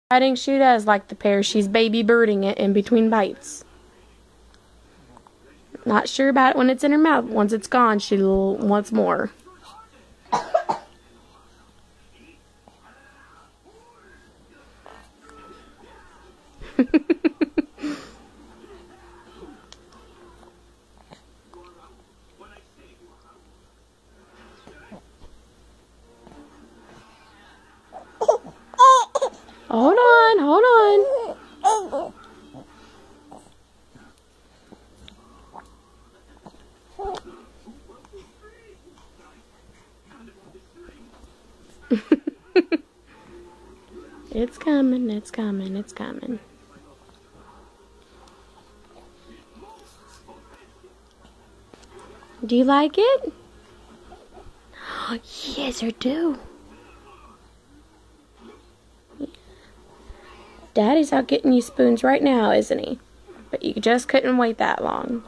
I think she does like the pear. She's baby birding it in between bites. Not sure about it when it's in her mouth. Once it's gone, she wants more. Hold on, hold on. It's coming, it's coming, it's coming. Do you like it? Yes, I do. Daddy's out getting you spoons right now, isn't he? But you just couldn't wait that long.